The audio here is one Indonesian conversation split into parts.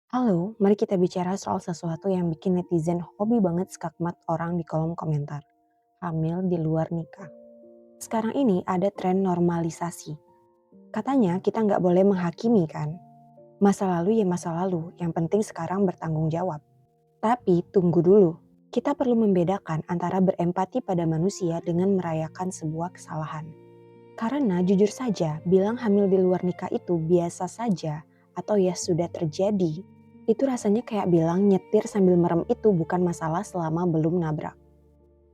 Halo, mari kita bicara soal sesuatu yang bikin netizen hobi banget skakmat orang di kolom komentar. Hamil di luar nikah. Sekarang ini ada tren normalisasi. Katanya kita nggak boleh menghakimi kan? Masa lalu ya masa lalu, yang penting sekarang bertanggung jawab. Tapi tunggu dulu, kita perlu membedakan antara berempati pada manusia dengan merayakan sebuah kesalahan. Karena jujur saja, bilang hamil di luar nikah itu biasa saja atau ya sudah terjadi. Itu rasanya kayak bilang nyetir sambil merem itu bukan masalah selama belum nabrak.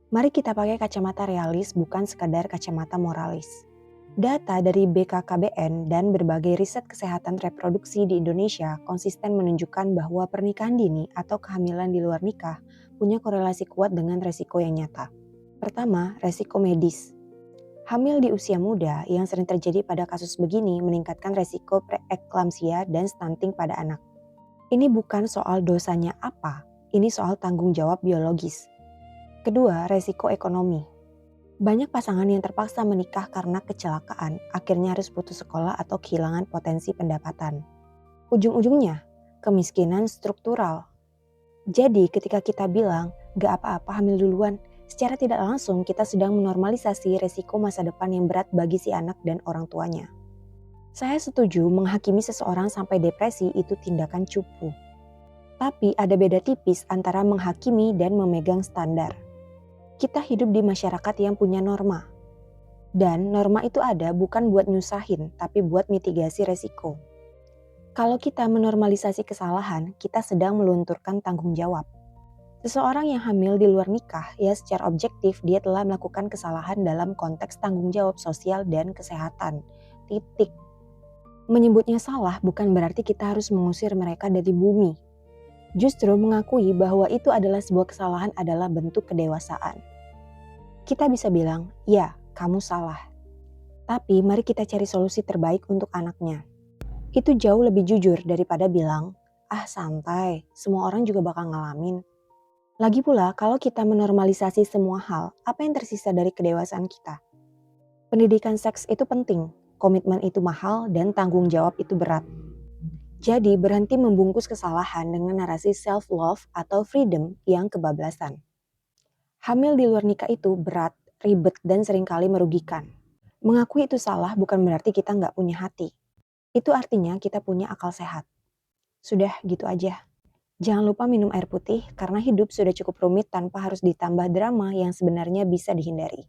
Mari kita pakai kacamata realis bukan sekadar kacamata moralis. Data dari BKKBN dan berbagai riset kesehatan reproduksi di Indonesia konsisten menunjukkan bahwa pernikahan dini atau kehamilan di luar nikah punya korelasi kuat dengan resiko yang nyata. Pertama, resiko medis. Hamil di usia muda yang sering terjadi pada kasus begini meningkatkan resiko preeklamsia dan stunting pada anak. Ini bukan soal dosanya apa, ini soal tanggung jawab biologis. Kedua, resiko ekonomi. Banyak pasangan yang terpaksa menikah karena kecelakaan, akhirnya harus putus sekolah atau kehilangan potensi pendapatan. Ujung-ujungnya, kemiskinan struktural. Jadi ketika kita bilang, gak apa-apa hamil duluan, secara tidak langsung kita sedang menormalisasi resiko masa depan yang berat bagi si anak dan orang tuanya. Saya setuju menghakimi seseorang sampai depresi itu tindakan cupu. Tapi ada beda tipis antara menghakimi dan memegang standar. Kita hidup di masyarakat yang punya norma. Dan norma itu ada bukan buat nyusahin, tapi buat mitigasi resiko. Kalau kita menormalisasi kesalahan, kita sedang melunturkan tanggung jawab. Seseorang yang hamil di luar nikah, ya secara objektif dia telah melakukan kesalahan dalam konteks tanggung jawab sosial dan kesehatan. Titik. Menyebutnya salah bukan berarti kita harus mengusir mereka dari bumi. Justru mengakui bahwa itu adalah sebuah kesalahan adalah bentuk kedewasaan. Kita bisa bilang, ya kamu salah. Tapi mari kita cari solusi terbaik untuk anaknya. Itu jauh lebih jujur daripada bilang, ah santai, semua orang juga bakal ngalamin. Lagi pula kalau kita menormalisasi semua hal, apa yang tersisa dari kedewasaan kita? Pendidikan seks itu penting, komitmen itu mahal dan tanggung jawab itu berat. Jadi berhenti membungkus kesalahan dengan narasi self-love atau freedom yang kebablasan. Hamil di luar nikah itu berat, ribet, dan seringkali merugikan. Mengakui itu salah bukan berarti kita nggak punya hati. Itu artinya kita punya akal sehat. Sudah gitu aja. Jangan lupa minum air putih karena hidup sudah cukup rumit tanpa harus ditambah drama yang sebenarnya bisa dihindari.